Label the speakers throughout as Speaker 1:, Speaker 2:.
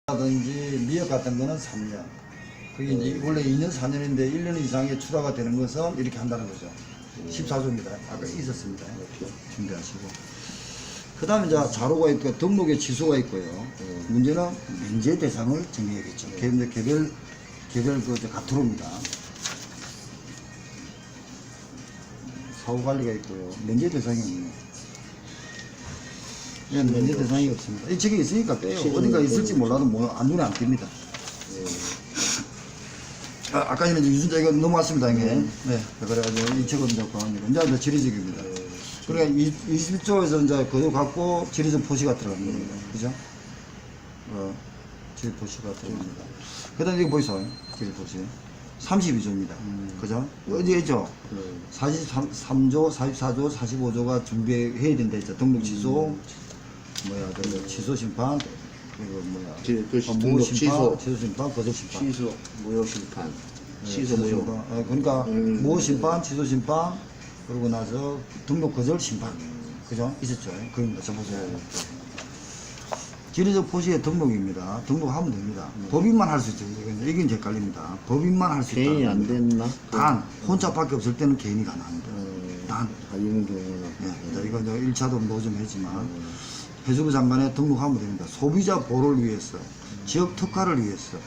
Speaker 1: 라든지 미역 같은 거는 3년. 그게 이제 원래 2년, 4년인데 1년 이상의 추가가 되는 것은 이렇게 한다는 거죠. 14조입니다. 아까 있었습니다. 준비하시고. 그 다음에 이제 자료가 있고 등록에 취소가 있고요. 문제는 면제 대상을 정해야겠죠. 개별 그 가투로입니다. 사후 관리가 있고요. 면제 대상이 없네요. 예, 면제 대상이 없습니다. 이 책에 있으니까 빼요. 어딘가 있을지 몰라도 안 눈에 안 띕니다. 아까 전에 유순자 이거 넘어왔습니다, 이게. 네. 그래가지고 이 책은 이제 그겁니다. 이제 지리적입니다. 그러니까 21조에서 이제 그거 갖고 지리적 포시가 들어가는 겁니다. 그죠? 지리 포시가 들어갑니다. 그 다음에 이거 보이소? 지리 포시. 32조입니다. 그죠? 어디에 있죠? 43조, 44조, 45조가 준비해야 된다 했죠. 등록 취소, 취소 심판, 무효 심판, 취소 심판, 거절 심판.
Speaker 2: 취소, 무효 심판.
Speaker 1: 취소 무효. 그러니까 무효 심판, 취소 심판, 그러고 나서 등록 거절 심판. 그죠? 있었죠? 그입니다. 저 보세요. 지리적 포시의 등록입니다. 등록하면 됩니다. 법인만 할 수 있죠. 이게 이제 헷갈립니다. 법인만 할 수 있다.
Speaker 2: 개인이 안 됐나?
Speaker 1: 단, 혼자밖에 없을 때는 개인이 가능합니다. 단.
Speaker 2: 이런 경우는.
Speaker 1: 네, 이거 1차도 노좀 했지만, 해수부 장관에 등록하면 됩니다. 소비자 보호를 위해서, 지역 특화를 위해서,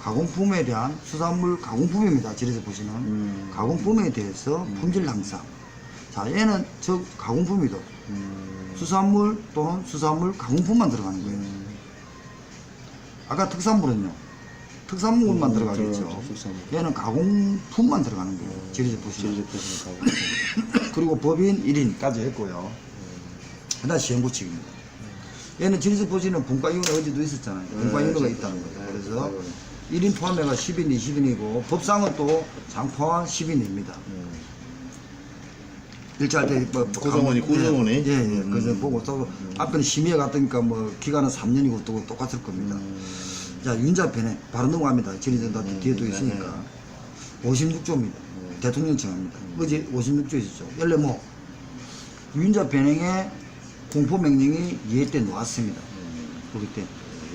Speaker 1: 가공품에 대한 수산물 가공품입니다. 지리적 포시는. 가공품에 대해서 품질 향상. 자, 얘는 저 가공품이다. 수산물 또는 수산물 가공품만 들어가는 거예요. 아까 특산물은요. 특산물만 들어가겠죠. 얘는 가공품만 들어가는 거예요. 지리적 포시는. 그리고 법인 1인까지 했고요. 그 다음 시행구칙입니다. 얘는 지리적 포시는 분과위원회 어제도 있었잖아요. 분과위원회가 있다는 거예요. 그래서 1인 포함해가 10인, 20인이고 법상은 또 장포함 10인입니다. 일자할 때,
Speaker 2: 구성원이.
Speaker 1: 예. 그래서 보고 또, 앞에는 심의회 같으니까 기간은 3년이고 또 똑같을 겁니다. 자, 윤자 변행. 바로 넘어갑니다. 지리전다 뒤에도 있으니까. 56조입니다. 대통령 정합니다. 어제 56조 있었죠. 원래 윤자 변행의 공포명령이 이해 때 놓았습니다. 그렇기 때.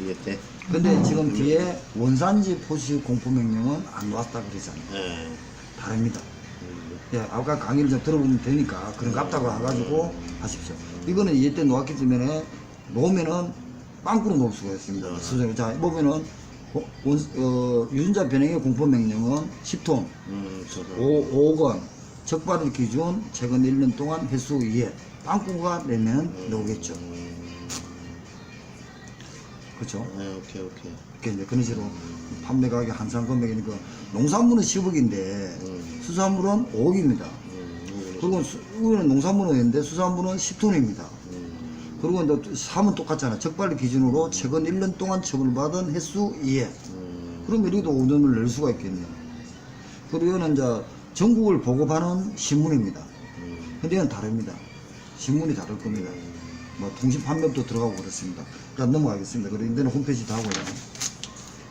Speaker 2: 이해 때.
Speaker 1: 근데 지금 뒤에 원산지 포시 공포명령은 안 놓았다 그러잖아요. 다릅니다. 예, 아까 강의를 좀 들어보면 되니까 그런 값다고 해가지고 하십시오. 이거는 이해 때 놓았기 때문에 놓으면은 빵꾸로 놓을 수가 있습니다. 수정. 자, 보면은 유전자 변형의 공포명령은 10톤, 5억 원, 적발일 기준 최근 1년 동안 횟수 이해 빵꾸가 내면 나오겠죠. 그렇죠?
Speaker 2: 오케이.
Speaker 1: 이제 그런 식으로 판매 가격 한상 금액이니까 농산물은 10억인데 수산물은 5억입니다. 그리고 우리는 농산물은 있는데 수산물은 10톤입니다. 그리고 이제 사면 똑같잖아. 적발리 기준으로 최근 1년 동안 처벌받은 횟수 이해. 그럼 이렇게도 5점을 낼 수가 있겠네요. 그리고 이거는 이제 전국을 보급하는 신문입니다. 근데 이건 다릅니다. 신문이 다를 겁니다. 통신 판매도 들어가고 그렇습니다. 자, 넘어가겠습니다. 그리고 이제는 홈페이지 다 하고요.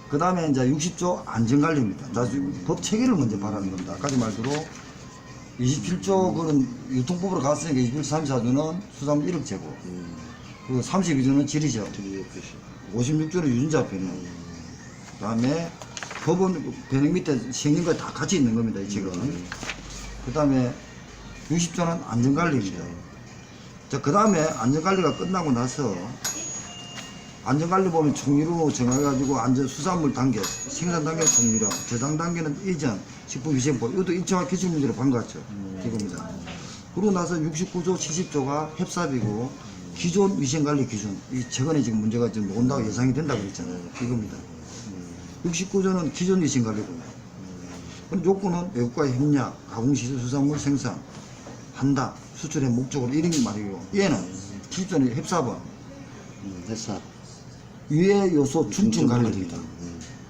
Speaker 1: 그 다음에 이제 60조 안전관리입니다. 법 체계를 먼저 바라는 겁니다. 아까 말대로 27조 그런 유통법으로 갔으니까 21조 34조는 수산물 1억 재고, 그리고 32조는 지리적, 56조는 유전자 변형, 그 다음에 법원 변형 밑에 시행령까지 다 같이 있는 겁니다. 지금. 그 다음에 60조는 안전관리입니다. 자, 그 다음에 안전관리가 끝나고 나서 안전관리 보면 총리로 정해가지고 수산물 단계, 생산 단계 총리로, 저장 단계는 이전, 식품위생법, 이것도 1차와 기술문제로 반갔죠. 이겁니다. 그러고 나서 69조, 70조가 협삽이고, 기존 위생관리 기준, 이 최근에 지금 문제가 좀 온다고 예상이 된다고 그랬잖아요. 이겁니다. 69조는 기존 위생관리고요. 그럼 요건은 외국과의 협력, 가공시설 수산물 생산, 한다, 수출의 목적으로 이런 말이고, 얘는 70조는 협삽은 위의 요소 중증 관리입니다.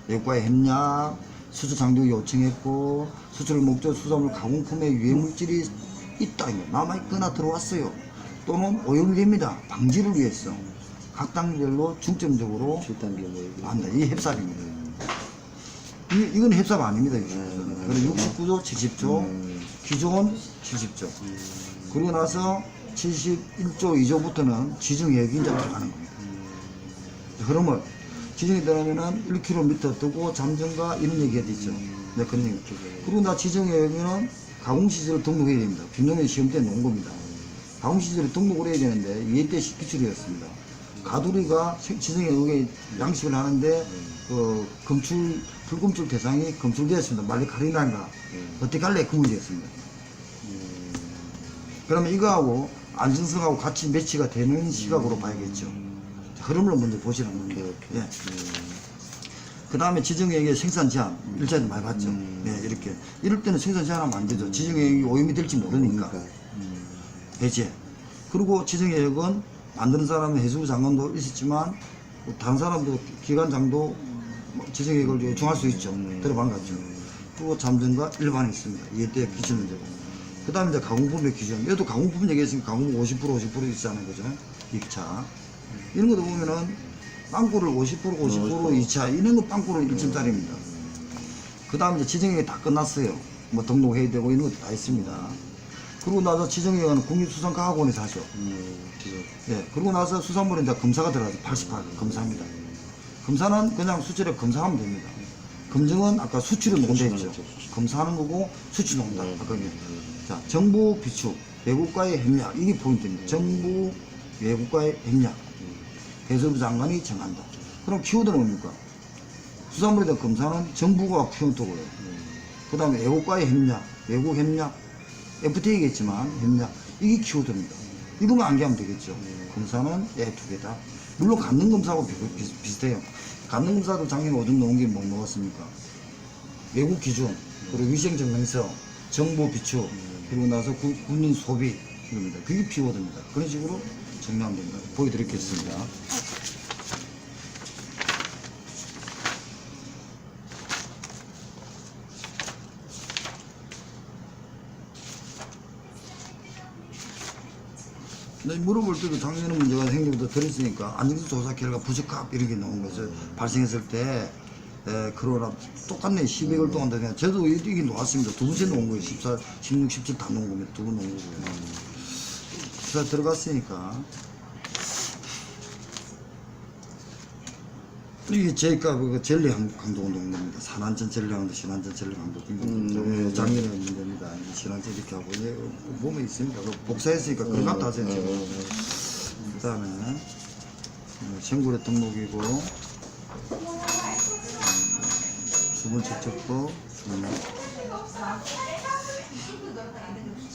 Speaker 1: 외국과의 협력, 수출 장벽이 요청했고, 수출을 목적 수산물 가공품에 유해 물질이 있다, 남아있거나 들어왔어요. 또는 오염됩니다. 방지를 위해서 각 단계별로 중점적으로 한다. 이 협삽입니다. 이건 협삽 아닙니다. 그리고 69조, 70조, 기존 70조. 그리고 나서 71조 2조부터는 지정예약인자 들어가는 겁니다. 그러면 지정에 들어가면은 1km 뜨고 잠정가 이런 얘기가 되죠. 네, 그런 얘기. 그리고 나 지정에 오면은 가공시설을 등록해야 됩니다. 김용현 시험 때 놓은 겁니다. 가공시설을 등록을 해야 되는데 이해 때 기출이었습니다. 가두리가 지정에 의해 양식을 하는데 불금출 대상이 검출되었습니다. 말리카리나인가 어떻게 할래? 그 문제였습니다. 그러면 이거하고 안전성하고 같이 매치가 되는 시각으로 봐야겠죠. 흐름을 먼저 보시는 겁니다. 예. 그 다음에 지정액의 생산 제한, 일자리도 많이 봤죠. 네, 이렇게. 이럴 때는 생산 제한하면 안 되죠. 지정액이 오염이 될지 모르니까. 배제. 그리고 지정액은 만드는 사람은 해수부 장관도 있었지만, 다른 사람도 기관장도 지정액을 요청할 수 있죠. 들어본 것 같죠. 그리고 잠정과 일반이 있습니다. 이에 대해 기준 문제고. 그 다음에 이제 가공품의 기준. 얘도 가공품 얘기했으니까 가공품 50% 있다는 거죠. 2차. 이런 것도 보면은 빵꾸를 50% 2차 이런 거 빵꾸를 1점짜리입니다. 그 다음에 이제 지정액이 다 끝났어요. 뭐 등록해야 되고 이런 것도 다 했습니다. 그리고 나서 지정액은 국립수산과학원에서 하죠. 예. 그리고 나서 수산물에 이제 검사가 들어가죠. 88 검사입니다. 검사는 그냥 수질에 검사하면 됩니다. 검증은 아까 수치로 놓은다 했죠. 검사하는 거고 수치 놓는다. 아까 자, 정부 비축, 외국과의 협력 이게 포인트입니다. 정부 외국과의 협력. 해수부 장관이 정한다. 그럼 키워드는 뭡니까? 수산물에 대한 검사는 정부가 키워드고요. 그 다음에 외국과의 협력, 외국 협력, FTA겠지만 협력, 이게 키워드입니다. 이거만 암기하면 되겠죠. 검사는 두 개다. 물론 갖는 검사하고 비슷해요. 갖는 검사도 작년에 오줌 넣은 게 뭐 먹었습니까? 외국 기준, 그리고 위생증명서, 정보 비축, 그리고 나서 군인 소비, 이겁니다. 그게 키워드입니다. 그런 식으로 정리하면 됩니다. 보여드리겠습니다. 네, 물어볼 때도 작년에 문제가 생기부터 들었으니까 안정성 조사 결과 부적합 이렇게 나온 거죠. 발생했을 때 그러나 똑같네. 12개월 동안 그냥 저도 이게 놓았습니다. 두 번째 놓은 거예요. 14, 16, 17 다 놓은 겁니다. 두 번 놓은 거고요. 자, 들어갔으니까 이게 제가 그 젤리 강도 운동 겁니다. 산안전 젤리 강도, 신안전 젤리 강도 작년에 문제입니다. 신안전 이렇게 하고 보면 있습니다. 복사했으니까 그걸 갖다 하세요. 그 다음에 생굴의 등록이고 주문책적법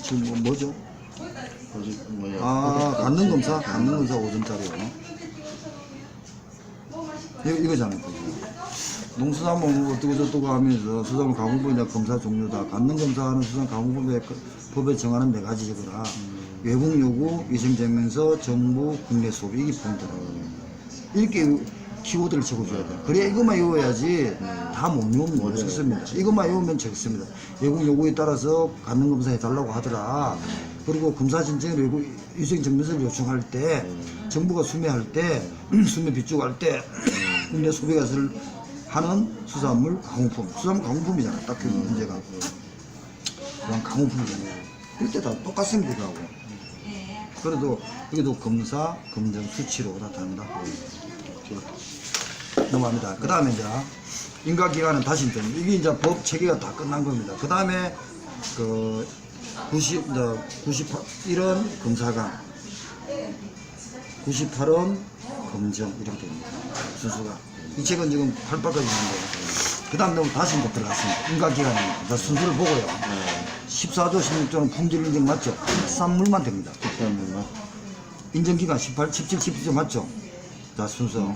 Speaker 1: 지금 뭐죠? 갖는 검사 5점짜리요. 이거잖아요. 농수산물 어떻고 저떻고 하면서 수산물 가공법이나 검사 종류다. 갖는 검사는 수산 가공법에 정하는 4가지거라. 외국 요구, 위생증명서, 정부, 국내 소비 이게 포인트라고. 이렇게 키워드를 적어줘야 돼요. 그래야 이것만 외워야지 다 못 외우면 못 적습니다. 이것만 외우면 적습니다. 외국 요구에 따라서 갖는 검사 해달라고 하더라. 그리고 검사 신청을 외국 위생증명서를 요청할 때, 정부가 수매할 때, 수매 비축할 때, 국내 소비가를 하는 수산물 가공품. 수산물 가공품이잖아. 딱 그 문제가. 그냥 가공품이잖아요. 이럴 때 다 똑같습니다. 이거하고. 그래도 여기도 검사, 검증, 수치로 나타난다. 넘어갑니다. 그 다음에 이제 인가기간은 다시 좀 이게 이제 법 체계가 다 끝난 겁니다. 그 다음에 그 98은 검사관, 98은 검증 이렇게 됩니다. 순수가. 이 책은 지금 88까지 있는데 그 다음 넘어 다시 이제 들어갔습니다. 인가기간입니다. 순수를 보고요. 14조 16조는 품질 인증 맞죠? 싼물만 됩니다. 인정기간 18, 17, 17조 맞죠? 자, 순서.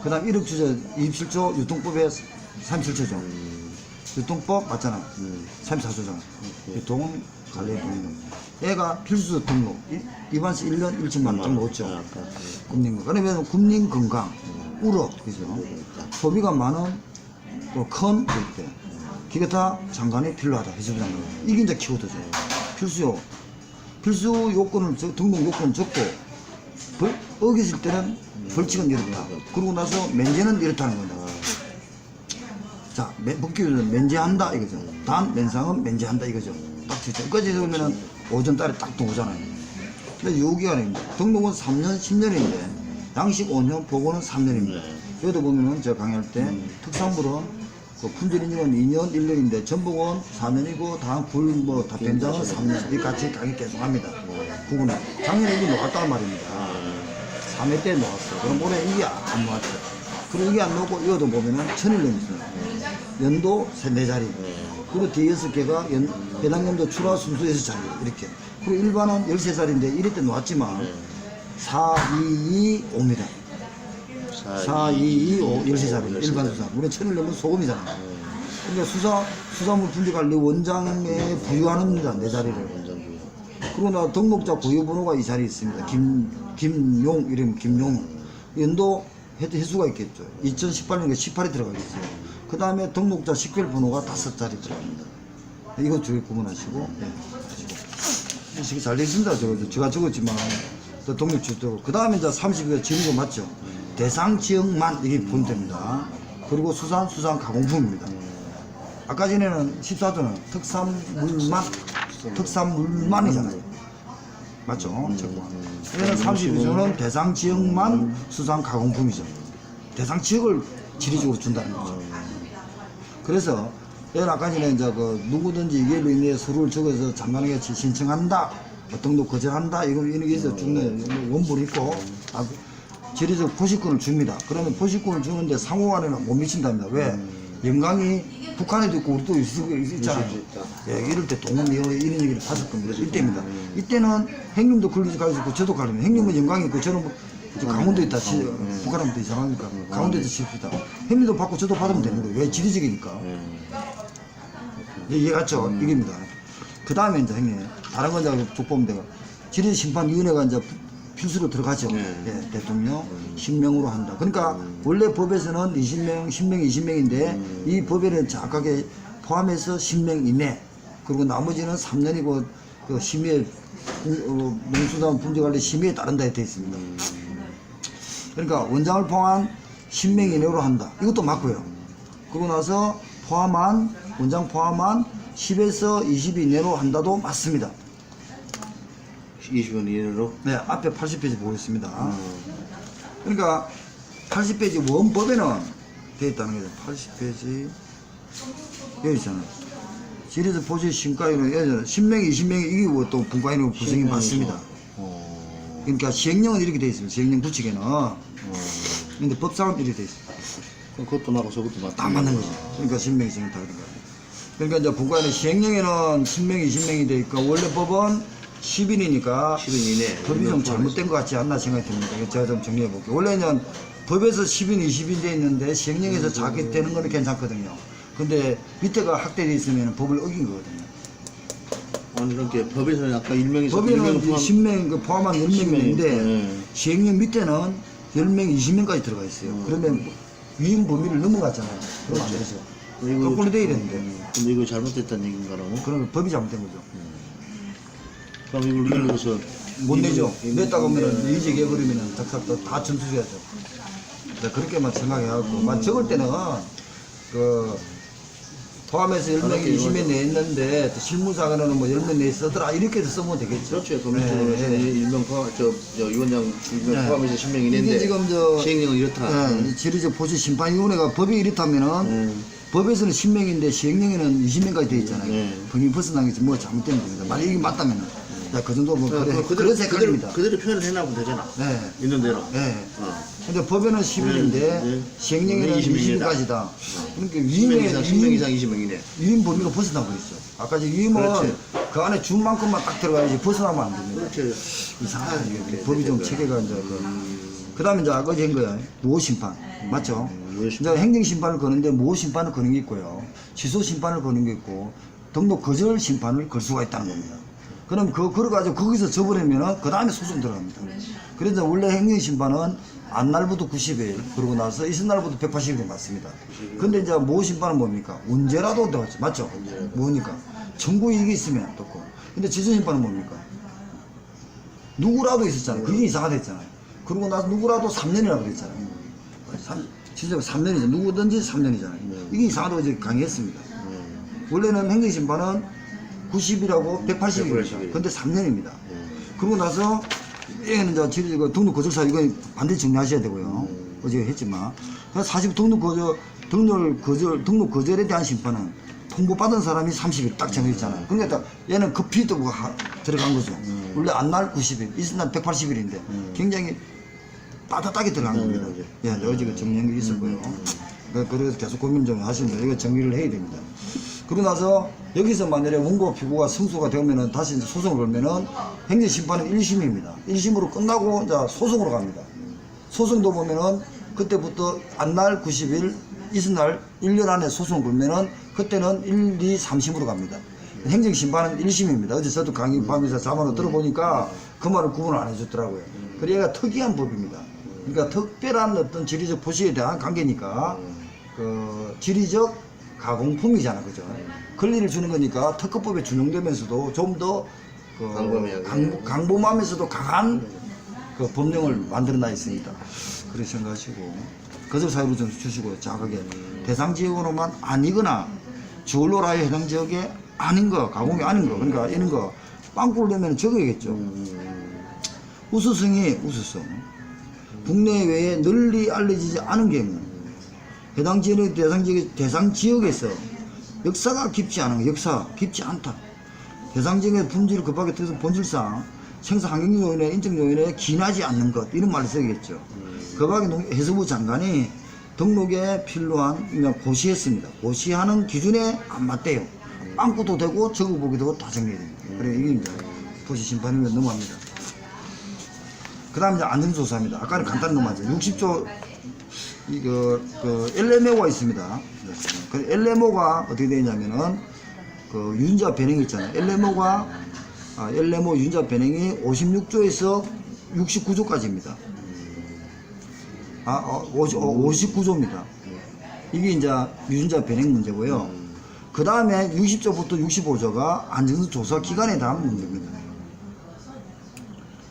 Speaker 1: 그 다음 1억 주제 27조 유통법에 37조죠. 유통법 맞잖아. 34조잖아. 유통은 관리에 등록. 얘가 필수 등록. 위반시 1년 1천만 원 넣었죠. 국민건강. 그러면 국민건강, 우럭, 그죠? 소비가 많은, 또 큰, 때 기타 장관이 필요하다. 해수부 장관. 이게 이제 키워드죠. 필수 요건을, 등록 요건 적고, 어기실 때는 벌칙은 이렇다. 그러고 나서 면제는 이렇다는 겁니다. 자, 법규는 면제한다 이거죠. 단 면상은 면제한다 이거죠. 딱 좋죠. 여기까지 보면은 5점짜리 딱 나오잖아요. 근데 요 기간입니다. 등록은 3년, 10년인데 양식 5년, 보고는 3년입니다. 여기도 보면은 제가 강의할 때 특산물은 그 품질인증은 2년, 1년인데 전복은 4년이고 다음 굴, 뭐 된장은 3년. 이 같이 가격 계속합니다. 구분은 작년에 이게 녹았단 말입니다. 3회 때 녹았어. 그럼 올해 이게 안 녹았죠. 그리고 이게 안 녹고 이것도 보면은 천일염 있어요. 연도 4자리. 그리고 뒤에 6개가 배당염도 출하 순수 6자리. 이렇게. 그리고 일반은 13자리인데 이럴 때 놓았지만 4, 2, 2, 5입니다. 4, 2, 2, 5, 13자리. 일반 수산. 우리는 천일염은 소금이잖아요. 그러니까 수산물 분리관리 원장에 부여하는입니다. 4자리를. 그러나 등록자 고유번호가 이 자리에 있습니다. 김용, 이름 김용. 연도 해수가 있겠죠. 2018년에 18이 들어가겠어요. 그 다음에 등록자 식별 번호가 5자리 들어갑니다. 이거 주의 구분하시고, 네, 하시고. 잘 되어 있습니다. 제가 적었지만, 또 등록주도. 그 다음에 이제 30일 지르고 맞죠? 대상 지역만 이게 본됩니다. 그리고 수산 가공품입니다. 아까 전에는 14조는 특산물만이잖아요. 맞죠? 얘는 32조는 대상 지역만 수산 가공품이죠. 대상 지역을 지리적으로 준다는 거죠. 그래서 얘는 아까 전에 이제 누구든지 이게로 인해 서류를 적어서 장관에게 신청한다, 등록 거절한다, 이런 게 있어요. 원본이 있고, 지리적 포식권을 줍니다. 그러면 포식권을 주는데 상호간에는 못 미친답니다. 왜? 영광이 북한에도 있고 우리도 있잖아요. 예, 이럴 때 동원 이런 얘기를 봤을 겁니다. 이때입니다. 이때는 행님도 걸리지 갈 수 있고 저도 가려면 행님은 영광이 있고 저는 강원도에 있다. 북한하면 또 이상하니까 강원도에서 칩시다. 행님도 받고 저도 받으면 되는 거예요. 왜? 지리적이니까. 이해갔죠? 이깁니다. 그 다음에 이제 형님 다른 건 이제 쭉 보면 돼요. 지리심판위원회가 이제 필수로 들어가죠. 예, 대통령 10명으로 한다. 그러니까 원래 법에서는 20명, 10명, 20명인데 이 법에는 정확하게 포함해서 10명 이내. 그리고 나머지는 3년이고 그 심의에 농수산 분재관리 심의에 따른다 되어 있습니다. 그러니까 원장을 포함한 10명 이내로 한다. 이것도 맞고요. 그러고 나서 원장 포함한 10에서 20 이내로 한다도 맞습니다.
Speaker 2: 20원 이내로?
Speaker 1: 네, 앞에 80페이지 보겠습니다. 그러니까 80페이지 원법에는 되어 있다는 거죠. 80페이지 여기 있잖아요. 지리에서 보시 신가위는 예전에 10명, 20명이 이기고 또 분과인으로 구성이 맞습니다. 그러니까 시행령은 이렇게 되어 있습니다. 시행령 부칙에는. 근데 법상은 이렇게 되어 있습니다.
Speaker 2: 그럼 그것도 맞고 저것도 맞고.
Speaker 1: 다 맞는 거죠. 그러니까 10명, 20명 다 그런 거예요. 그러니까 이제 분과인은 시행령에는 10명, 20명이 되어 있고 원래 법은 10인이니까
Speaker 2: 10인 이내.
Speaker 1: 법이 좀 잘못된 것 같지 않나 생각이 듭니다. 제가 좀 정리해 볼게요. 원래는 법에서 10인, 20인 돼 있는데 시행령에서 작게 되는 거는 괜찮거든요. 근데 밑에가 확대돼 있으면 법을 어긴 거거든요.
Speaker 2: 아니 이렇게 법에서는 아까 1명에서
Speaker 1: 법에는 10명 포함한 10명이
Speaker 2: 10명,
Speaker 1: 있는데 시행령 밑에는 10명, 20명까지 들어가 있어요. 그러면 위임 범위를 넘어갔잖아요. 그럼 안 되죠. 거꾸로 돼야 되는데.
Speaker 2: 근데 이거 잘못됐다는 얘기인가 라고?
Speaker 1: 그러면 법이 잘못된 거죠.
Speaker 2: 그럼 이걸 이용해서
Speaker 1: 못 내죠. 냈다가 오면은 이직해버리면은 작사도 다 전수줘야죠. 그렇게만 생각해갖고, 적을 때는, 포함해서 10명, 20명 냈는데, 실무상에는 뭐 10명 내 쓰더라, 이렇게 해서 쓰면 되겠죠.
Speaker 2: 그렇죠. 법률적으로 1명 포함, 위원장 2명 포함해서 10명이
Speaker 1: 이게
Speaker 2: 있는데
Speaker 1: 지금
Speaker 2: 시행령은 이렇다.
Speaker 1: 지리적 보시 심판위원회가 법이 이렇다면은, 법에서는 10명인데 시행령에는 20명까지 되어 있잖아요. 범위 벗어난 게 뭐 잘못된 겁니다. 만약 이게 맞다면은. 자, 그 정도 뭐 그런 색깔입니다.
Speaker 2: 그대로 표현을 해놔면 되잖아.
Speaker 1: 네.
Speaker 2: 있는 대로.
Speaker 1: 네. 근데 법에는 10일인데
Speaker 2: 네.
Speaker 1: 시행령에는 20일까지다. 그러니까 위임의
Speaker 2: 10명 이상 20명 이내.
Speaker 1: 위임 범위가 벗어나고 있어. 아까 이제 위임은
Speaker 2: 그렇지.
Speaker 1: 그 안에 준 만큼만 딱 들어가야지 벗어나면 안 됩니다.
Speaker 2: 그렇죠.
Speaker 1: 이상하게 법이 좀 체계가 이제 그 다음에 이제 아까 한 거야. 무효심판. 맞죠? 이제 행정심판을 거는데 무효심판을 거는 게 있고요. 취소심판을 거는 게 있고 등록 거절 심판을 걸 수가 있다는 겁니다. 그럼 걸어가지고 거기서 져버리면은 그 다음에 소송 들어갑니다. 그래서 원래 행정심판은 안날부터 90일, 그러고 나서 이튿날부터 180일이 맞습니다. 근데 이제 모심판은 뭡니까? 언제라도 들어갔죠. 맞죠? 뭐니까? 청구 이익이 있으면 어떻고. 근데 지소심판은 뭡니까? 누구라도 있었잖아요. 그게 이상하다 했잖아요. 그러고 나서 누구라도 3년이라고 그랬잖아요. 진짜 3년이죠. 누구든지 3년이잖아요. 이게 이상하다고 이제 강의했습니다. 원래는 행정심판은 90이라고 180일입니다. 근데 3년입니다. 그러고 나서 얘는 이제 등록 거절사 이거 반드시 정리하셔야 되고요. 어제 했지만 사실 등록 거절에 대한 심판은 통보받은 사람이 30일 딱 정해졌잖아요. 그러니까 얘는 급히 또 들어간 거죠. 원래 안날 90일, 이날 180일인데 굉장히 빠듯하게 들어간 겁니다. 예, 어제 그 정리한 게 있었고요. 그래서 계속 고민 좀 하시면 이거 정리를 해야 됩니다. 그러고 나서 여기서 만약에 원고 피고가 승소가 되면은 다시 이제 소송을 걸면은 행정심판은 1심입니다. 1심으로 끝나고 이제 소송으로 갑니다. 소송도 보면은 그때부터 안날 90일, 이튿날 1년 안에 소송을 걸면은 그때는 1, 2, 3심으로 갑니다. 행정심판은 1심입니다. 어제 저도 강의 밤에서 자문을 들어보니까 그 말을 구분을 안 해줬더라고요. 그래서 얘가 특이한 법입니다. 그러니까 특별한 어떤 지리적 포시에 대한 관계니까 그 지리적 가공품이잖아, 그죠? 권리를 주는 거니까 특허법에 준용되면서도 좀 더 강범하면서도 강한 그 법령을 만들어놔 있습니다. 그렇게 생각하시고 거절 사유를 좀 주시고 정확하게 대상 지역으로만 아니거나 주얼로라에 해당 지역에 아닌 거, 가공이 아닌 거, 그러니까 이런 거 빵꾸를 내면 적어야겠죠. 우수성이 우수성. 국내외에 널리 알려지지 않은 경우 해당 지역의 대상 지역에서 역사가 깊지 않은 역사 깊지 않다. 대상 지역의 품질을 급하게 떠서 본질상 생사 환경 요인에 인적 요인에 기인하지 않는 것 이런 말을 써야겠죠. 급하게 해수부 장관이 등록에 필요한 고시했습니다. 고시하는 기준에 안 맞대요. 빵꾸도 되고 적어보기도 다 정리됩니다. 그래 이게 이제 도시 심판이면 넘어갑니다. 그 다음 이제 안전조사입니다. 아까는 간단한 거 맞아요. 60조 그 LMO가 있습니다. 그 LMO가 어떻게 되냐면은 그 유전자 변형이 있잖아요. LMO 유전자 변형이 56조에서 69조까지입니다. 59조입니다. 이게 이제 유전자 변형 문제고요. 그 다음에 60조부터 65조가 안전조사 기간에 대한 문제입니다.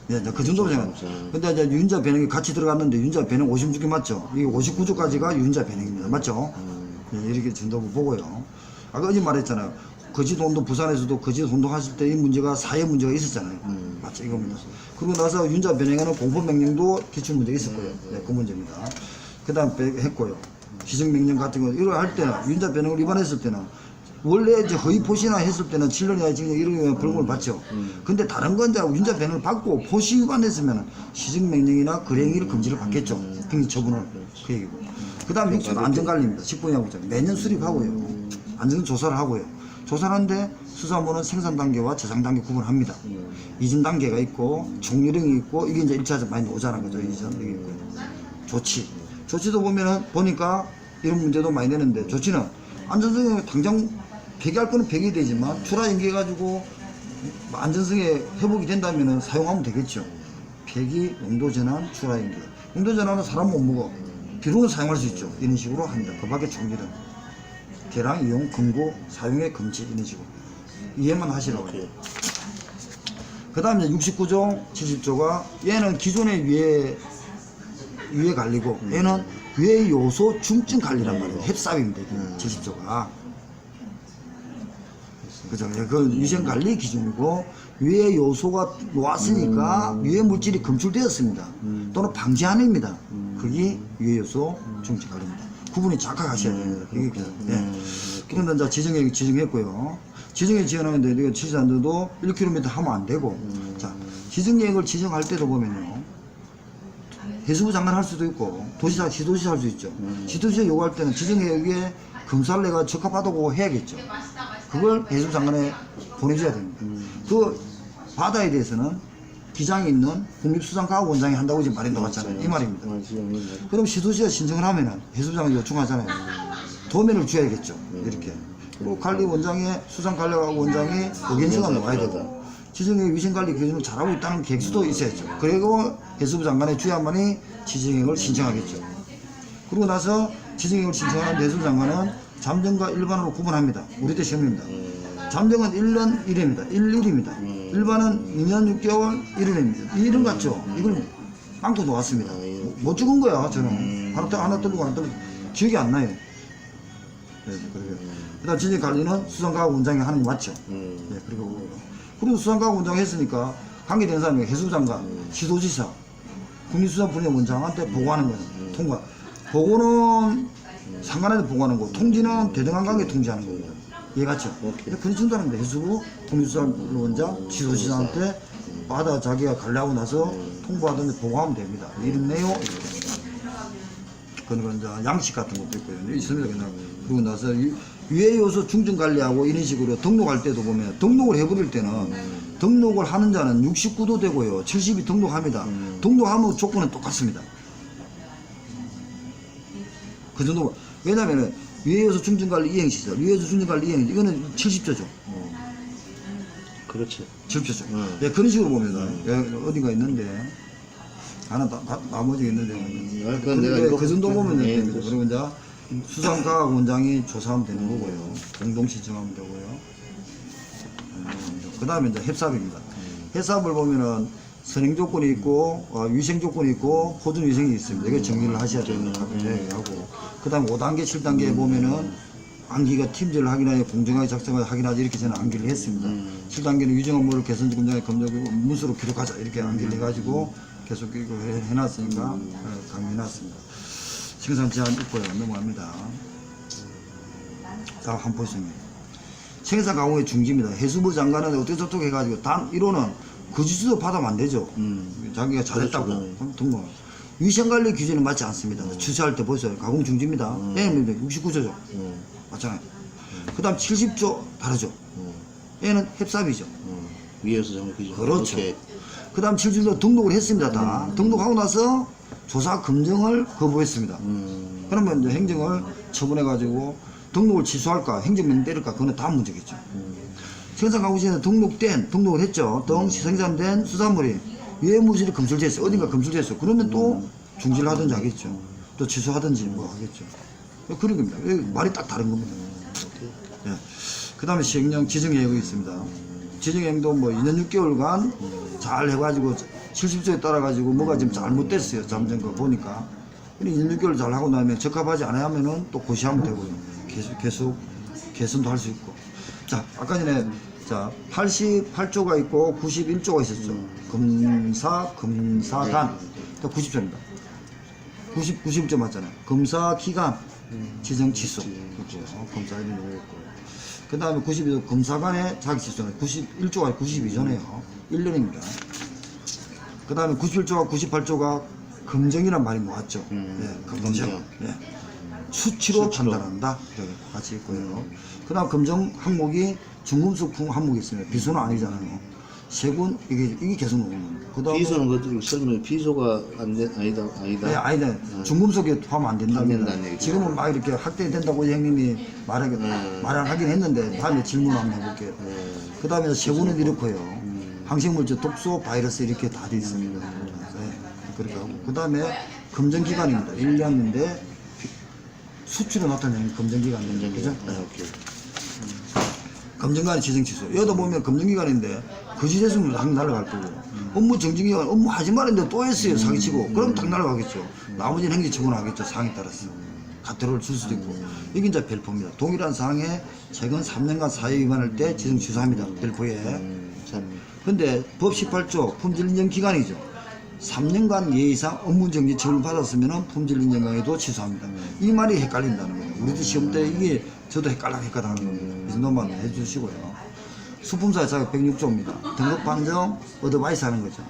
Speaker 1: 네, 그 정도로 생각합니다. 근데 이제 유전자 변형이 같이 들어갔는데 유전자 변형 56개 맞죠? 이게 59조까지가 유전자 변형입니다. 맞죠? 네, 이렇게 정도로 보고요. 아까 어제 말했잖아요. 거짓혼동 부산에서도 거짓혼동 하실 때 이 문제가 사회 문제가 있었잖아요. 맞죠? 이겁니다. 그리고 나서 유전자 변형에는 공포명령도 기출 문제가 있었고요. 네, 그 문제입니다. 그 다음 했고요. 지정명령 같은 거 이걸 할 때는 유전자 변형을 위반했을 때는 원래 이제 허위 포시나 했을 때는 7년 이하 징역 이런 벌금을 받죠. 근데 다른 건 이제 유전자 변형을 받고 포시 위반했으면 시정명령이나 거래행위를 금지를 받겠죠. 행위 처분을 그 얘기고. 그 다음 6조 안전관리입니다. 식품의약국자 매년 수립하고요. 안전조사를 하고요. 조사하는데 수사본은 생산 단계와 저장 단계 구분합니다. 이전 단계가 있고 종료령이 있고 이게 이제 1차적 많이 오자는 거죠. 이전 여기 있고요. 조치도 보면은 보니까 이런 문제도 많이 내는데 조치는 안전성에 당장 폐기할 거는 폐기 되지만 출하 연기해가지고 안전성에 회복이 된다면은 사용하면 되겠죠. 폐기, 농도 전환, 출하 연기. 농도 전환은 사람 못 먹어. 비로는 사용할 수 있죠. 이런 식으로 합니다. 그 밖에 종류는 개량 이용 금고 사용의 금지 이런 식으로 이해만 하시라고 해요. 그 다음에 69조 70조가 얘는 기존의 위에 관리고 얘는 위에 요소 중증 관리란 말이에요. 햅삽입니다. 70조가 그죠? 그 위생 관리 기준이고 위에 요소가 놓았으니까 위에 물질이 검출되었습니다. 또는 방지함입니다. 그게 위에 요소 중증 관리입니다. 구분이 정확하게 하셔야 됩니다. 그런데 이제 지정했고요. 지정에 지원하는데 이거 지지자들도 1km 하면 안 되고, 자 지정계획을 지정할 때도 보면요, 해수부 장관 할 수도 있고 도시사 시도지사 할 수 있죠. 시도지사 요구할 때는 지정계획에 검사를 내가 적합하다고 해야겠죠. 그걸 해수부 장관에 보내줘야 됩니다. 그 바다에 대해서는 기장이 있는 국립수산과학원장이 한다고 지금 말이 나왔잖아요. 이 말입니다. 그럼 시도지가 신청을 하면은 해수부장이 요청하잖아요. 도면을 줘야겠죠. 이렇게. 그리고 관리원장의 수산관리원장이 의견서가 나와야 되고 지정액 위생관리 기준을 잘하고 있다는 계획서도 있어야죠. 그리고 해수부 장관의 주야만이 지정액을 신청하겠죠. 그리고 나서 지정액을 신청하는 해수부 장관은 잠정과 일반으로 구분합니다. 우리 때 시험입니다. 잠정은 1년 1회입니다. 1일입니다. 일반은 2년 6개월 1회입니다. 이름 같죠? 이걸 빵꾸 놓았습니다. 못 죽은 거야, 저는. 하나 떨리고 하나 떨리고. 기억이 안 나요. 네, 그 다음 지정 관리는 수산과학원장이 하는 게 맞죠. 네, 그리고 수산과학원장 했으니까 관계된 사람이 해수장관, 시도지사, 국립수산품의 원장한테 보고하는 거예요. 통과. 보고는 상관한테 보고하는 거고 통지는 대등한관계 통지하는 거예요. 이해갔죠?
Speaker 2: 오케이.
Speaker 1: 그런 정도는 해수부 국립수산원장 지도시장한테 받아 자기가 관리하고 나서 통보하던데 보고하면 됩니다. 이렇네요. 이렇게. 그런 이제 양식 같은 것도 있고요. 있습니다. 그냥 그러고 나서 유해 요소 중증 관리하고 이런 식으로 등록할 때도 보면 등록을 해버릴 때는 등록을 하는 자는 69도 되고요. 70이 등록합니다. 등록하면 조건은 똑같습니다. 그 정도. 왜냐면은 유해 요소 중증 관리 이행시설, 유해 요소 중증 관리 이행 이거는 70조죠.
Speaker 2: 그렇지.
Speaker 1: 70조죠. 예, 그런 식으로 봅니다. 예, 어디가 있는데. 하나 나머지 있는데
Speaker 2: 그건 내가 이거
Speaker 1: 그 정도 보면
Speaker 2: 네,
Speaker 1: 됩니다. 그리고 이제 수산과학원장이 조사하면 되는 거고요. 공동 신청하면 되고요. 그 다음에 이제 협삽입니다. 협삽을 보면은 선행 조건이 있고 위생 조건이 있고 포준 위생이 있습니다. 이거 정리를 하셔야 됩니다. 하고 그 다음에 5단계 7단계에 보면은 안기가 팀제를 확인하여 공정하게 작성하여 확인하지 이렇게 저는 안기를 했습니다. 7단계는 위정 업무를 개선지 공장에 검증하고 문서로 기록하자 이렇게 안기를 해가지고 계속 이거 해놨으니까 강의해놨습니다. 생산 제한 있고요. 넘어갑니다. 자, 한번 보겠습니다. 생산 가공의 중지입니다. 해수부 장관은 어떻게 해가지고 단 1호는 거짓으로 받으면 안 되죠. 자기가 잘했다고. 그럼 등록. 위생관리 규정은 맞지 않습니다. 추세할 때 보세요. 가공 중지입니다. 얘는 69조죠. 맞잖아요. 그 다음 70조 다르죠. 얘는 협삽이죠.
Speaker 2: 위에서 정말 그죠.
Speaker 1: 그렇죠.
Speaker 2: 오케이.
Speaker 1: 그 다음 7주도 등록을 했습니다. 다. 등록하고 나서 조사 검증을 거부했습니다. 그러면 이제 행정을 처분해가지고 등록을 취소할까, 행정명 때릴까, 그거는 다음 문제겠죠. 생산가공시에서 등록을 했죠. 등 생산된 수산물이 유해물질이 검출됐어요. 어딘가 검출됐어요. 그러면 또 중지를 하든지 하겠죠. 또 취소하든지 뭐 하겠죠. 그런 겁니다. 말이 딱 다른 겁니다. 예. 그 다음에 시행령 지정예약이 있습니다. 지정행도 뭐 2년 6개월간 잘 해가지고 70조에 따라가지고 뭐가 좀 잘못됐어요. 잠정 거 보니까. 근데 2년 6개월 잘 하고 나면 적합하지 않아 하면은 또 고시하면 되고요. 계속 개선도 할 수 있고. 자, 아까 전에 자 88조가 있고 91조가 있었죠. 검사단. 90조입니다. 91조 맞잖아요. 검사 기간 지정 취소. 그렇죠. 검사 이름이 있고. 그 다음에 92조 검사관의 자기 취소는 91조가 92조네요. 1년입니다. 그 다음에 91조와 98조가 검정이란 말이 모았죠. 검정. 예. 수치로 판단한다. 이렇게 같이 있고요. 그 다음 검정 항목이 중금속 항목이 있습니다. 비소는 아니잖아요. 세군, 이게 계속 나오는 겁니다. 그 다음에
Speaker 2: 비소는 것들이 설명해. 비소가 아니다.
Speaker 1: 네, 아니다. 중금속에 포함 안 된답니다. 지금은 막 이렇게 확대된다고 형님이 말을 하긴 했는데 다음에 질문 한번 해볼게요. 그 다음에 세군은 이렇고요. 항생물질, 독소, 바이러스 이렇게 다 돼 있습니다. 네, 그렇게 하고. 그 다음에 검정기간입니다. 1년인데 수치로 나타내는 검정기간입니다. 그죠?
Speaker 2: 오케이.
Speaker 1: 검증관의 지정 취소. 여기다 보면 검증기간인데 거짓했으면 당 날아갈 거고 업무 정지기간 업무 하지 말았는데 또 했어요. 사기치고 그럼 당 날아가겠죠. 나머지는 행정처분을 하겠죠. 사항에 따라서 가태료를 줄 수도 있고 이게 이제 별표입니다. 동일한 사항에 최근 3년간 사회 위반할 때 지정 취소합니다. 별표에. 근데 법 18조 품질 인정 기간이죠. 3년간 예의상 업무 정지 처분을 받았으면 품질 인정 강에도 취소합니다. 이 말이 헷갈린다는 거예요. 우리도 시험 때 이게 저도 헷갈하는 겁니다. 이 정도만 해주시고요. 수품사의 자격 106조입니다. 등급 판정, 어드바이스 하는 거죠.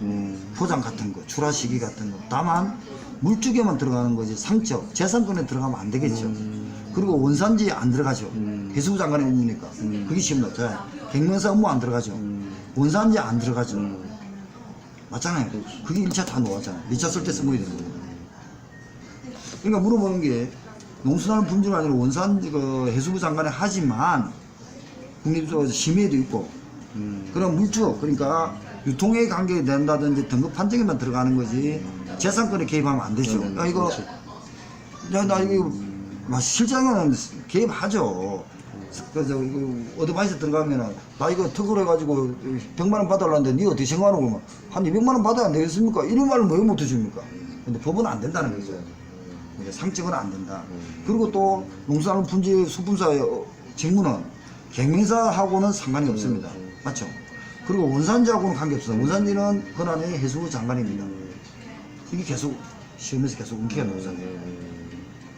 Speaker 1: 포장 같은 거, 출하 시기 같은 거. 다만 물주게만 들어가는 거지 상적, 재산권에 들어가면 안 되겠죠. 그리고 원산지에 안 들어가죠. 해수부 장관의 업무니까. 그게 시험다. 자, 갱명사 업무 안 들어가죠. 원산지에 안 들어가죠. 맞잖아요. 그게 1차 다 놓았잖아요. 2차 쓸 때 써먹어야 되는 거예요. 그러니까 물어보는 게 농수산물 품질이 아니라 원산지 해수부 장관에 하지만 국립적으로 심의에도 있고 그런 물주 그러니까 유통에 관계된다든지 등급 판정에만 들어가는 거지 재산권에 개입하면 안 되죠. 야, 이거 나 이거 실장은 개입하죠. 그래서 어드바이스 들어가면은 나 이거 특허로 해가지고 100만 원 받아달라는데 니 어떻게 생각하는 거면 한 200만 원 받아야 안 되겠습니까? 이런 말을 왜 못 해줍니까? 근데 법은 안 된다는 거죠. 상적은 안 된다. 그리고 또 농수산물 품질 수품사의 직무는 갱명사하고는 상관이 없습니다. 맞죠? 그리고 원산지하고는 관계없어요. 원산지는 권한의 해수부 장관입니다. 이게 계속 시험에서 계속 응기가 나오잖아요.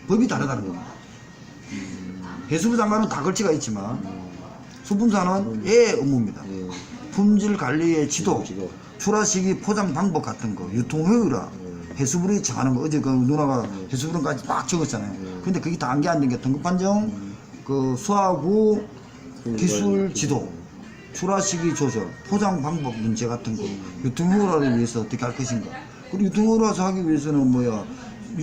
Speaker 1: 법이 다르다는 겁니다. 해수부 장관은 다 걸치가 있지만 수품사는 예 업무입니다. 품질 관리의 지도, 출하 시기, 포장 방법 같은 거, 유통 효율화, 해수부리 정하는 거. 어제 그 누나가 해수부론까지 막 적었잖아요. 근데 그게 다 안게 안 된 게 등급 판정, 그 수하고 기술 지도, 출하 시기 조절, 포장 방법 문제 같은 거, 유통 효율화를 위해서 어떻게 할 것인가. 그리고 유통 효율화 하기 위해서는 뭐야,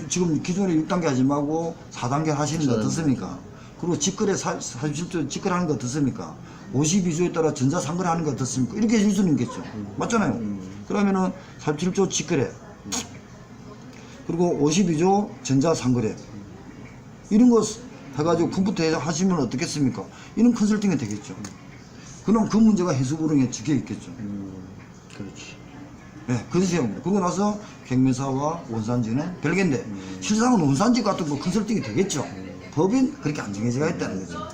Speaker 1: 지금 기존에 6단계 하지 말고 4단계 하시는 거 어떻습니까? 그리고 직거래 47조 직거래하는 거 어떻습니까? 52조에 따라 전자상거래 하는 거 어떻습니까? 이렇게 해줄 수는 있겠죠. 맞잖아요. 그러면은 47조 직거래, 그리고 52조 전자상거래, 이런 거 해가지고 품부터 하시면 어떻겠습니까? 이런 컨설팅이 되겠죠. 그럼 그 문제가 해수부령에 적혀 있겠죠.
Speaker 2: 그렇지.
Speaker 1: 네, 그 시험입니다. 그러고 나서 경매사와 원산지는 별개인데 실상은 원산지 같은 거 컨설팅이 되겠죠. 법인 그렇게 안 정해져 있다는 거죠.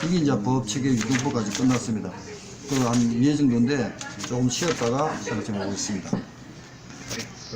Speaker 1: 이게 이제 법 체계 유통법까지 끝났습니다. 그 한 2회 정도인데 조금 쉬었다가 생각 좀 하고 있습니다.